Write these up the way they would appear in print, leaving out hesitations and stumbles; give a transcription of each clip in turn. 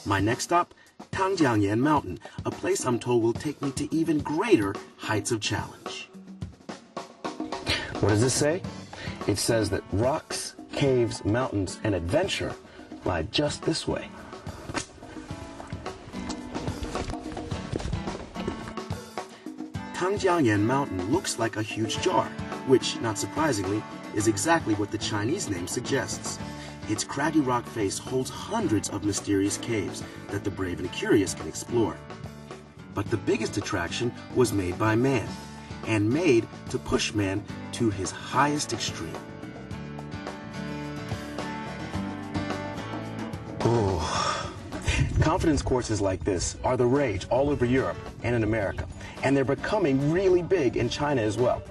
My next stop, Tangjiangyan Mountain, a place I'm told will take me to even greater heights of challenge. What does this say? It says that rocks, caves, mountains, and adventure lie just this way. Tangjiangyan Mountain looks like a huge jar, which, not surprisingly, is exactly what the Chinese name suggests. Its craggy rock face holds hundreds of mysterious caves that the brave and curious can explore. But the biggest attraction was made by man, and made to push man to his highest extreme. Oh. Confidence courses like this are the rage all over Europe and in America, and they're becoming really big in China as well.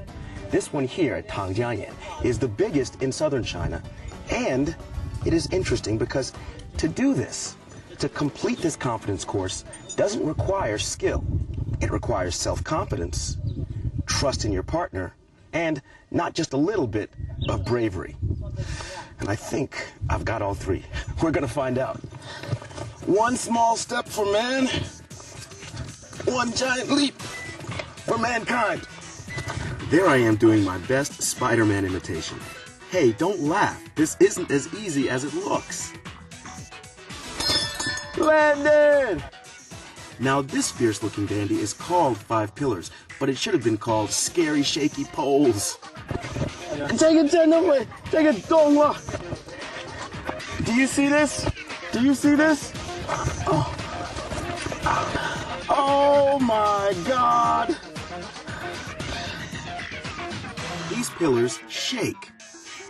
This one here at Tangjiangyan is the biggest in southern China, and it is interesting because to do this, to complete this confidence course, doesn't require skill. It requires self-confidence, trust in your partner, and not just a little bit of bravery. And I think I've got all three. We're gonna find out. One small step for man, one giant leap for mankind. There I am doing my best Spider-Man imitation. Hey, don't laugh. This isn't as easy as it looks. Landed! Now this fierce-looking dandy is called 5 Pillars, but it should have been called Scary Shaky Poles. Do you see this? Do you see this? Oh, oh my God! These pillars shake,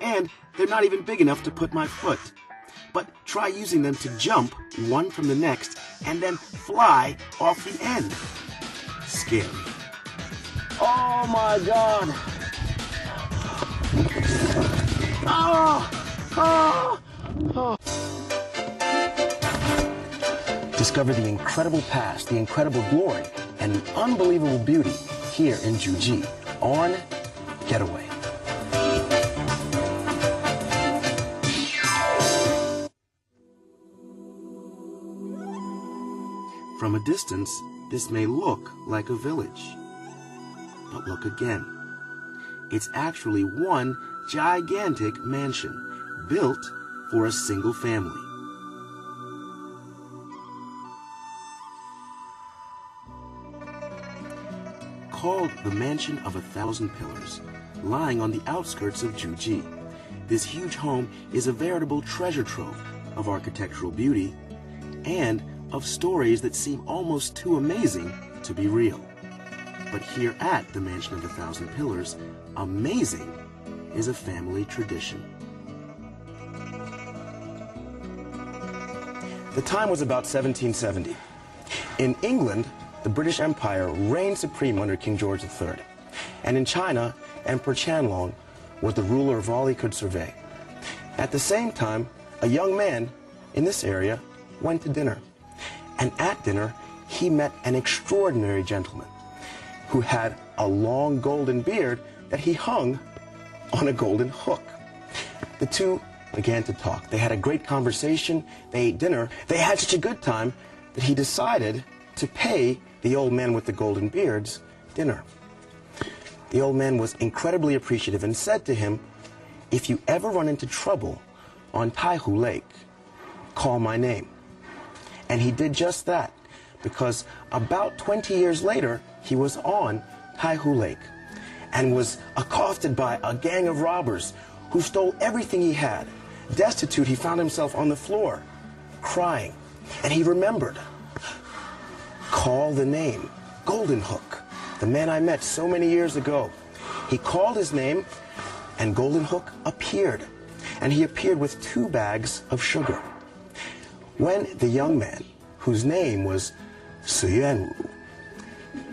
and they're not even big enough to put my foot. But try using them to jump one from the next and then fly off the end. Scary. Oh my God! Oh! Oh! Oh! Discover the incredible past, the incredible glory, and the unbelievable beauty here in Juji on Getaway. From a distance, this may look like a village. But look again. It's actually one gigantic mansion, built for a single family. Called the Mansion of 1,000 Pillars, lying on the outskirts of Juji, this huge home is a veritable treasure trove of architectural beauty and of stories that seem almost too amazing to be real. But here at the Mansion of 1,000 Pillars, amazing is a family tradition. The time was about 1770. In England, the British Empire reigned supreme under King George III. And in China, Emperor Qianlong was the ruler of all he could survey. At the same time, a young man in this area went to dinner. And at dinner, he met an extraordinary gentleman who had a long golden beard that he hung on a golden hook. The two began to talk. They had a great conversation. They ate dinner. They had such a good time that he decided to pay the old man with the golden beard's dinner. The old man was incredibly appreciative and said to him, "If you ever run into trouble on Taihu Lake, call my name." And he did just that, because about 20 years later, he was on Taihu Lake and was accosted by a gang of robbers who stole everything he had. Destitute, he found himself on the floor, crying. And he remembered, call the name, Golden Hook, the man I met so many years ago. He called his name, and Golden Hook appeared. And he appeared with 2 bags of sugar. When the young man, whose name was Su Yuanru,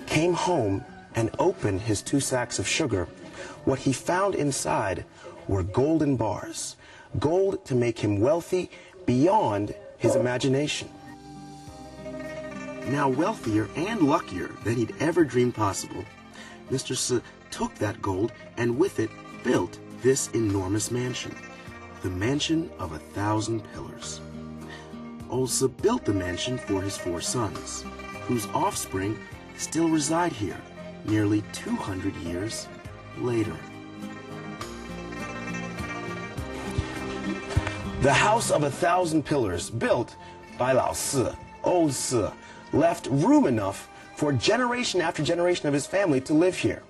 came home and opened his 2 sacks of sugar, what he found inside were golden bars, gold to make him wealthy beyond his imagination. Now wealthier and luckier than he'd ever dreamed possible, Mr. Su took that gold and with it built this enormous mansion, the Mansion of 1,000 Pillars. Olsa built the mansion for his 4 sons, whose offspring still reside here nearly 200 years later. The House of 1,000 Pillars, built by Lao Si, Old Si, left room enough for generation after generation of his family to live here.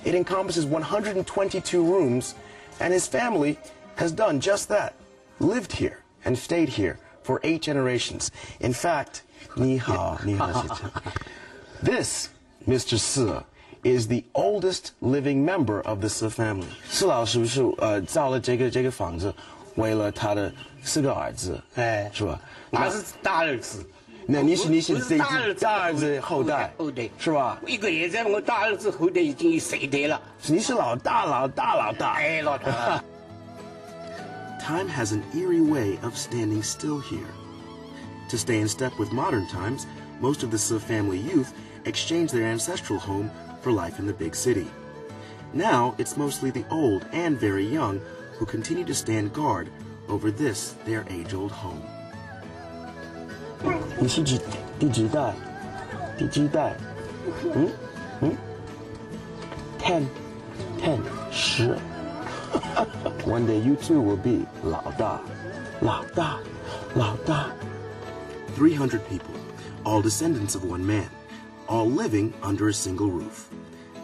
It encompasses 122 rooms, and his family has done just that, lived here and stayed here for 8 generations. In fact, 你好, 你好, 谢谢. This, Mr. Si, is the oldest living member of the Si family. 施老是不是造了这个房子，为了他的4个儿子，是吧？那是大儿子。那你是大儿子后代，是吧？一个现在我大儿子后代已经有3代了。你是老大。哎，老大。Time has an eerie way of standing still here. To stay in step with modern times, most of the Si family youth exchanged their ancestral home for life in the big city. Now, it's mostly the old and very young who continue to stand guard over this, their age-old home. 你是第几代？10 10 One day you too will be 老大 300 people, all descendants of one man, all living under a single roof.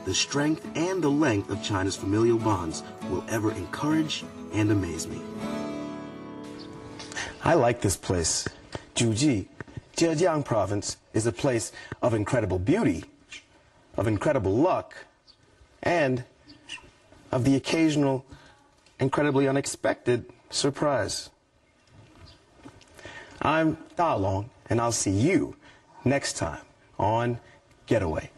The strength and the length of China's familial bonds will ever encourage and amaze me. I like this place. Juji, Zhejiang province is a place of incredible beauty, of incredible luck, and of the occasional, incredibly unexpected surprise. I'm Da Long, and I'll see you next time on Getaway.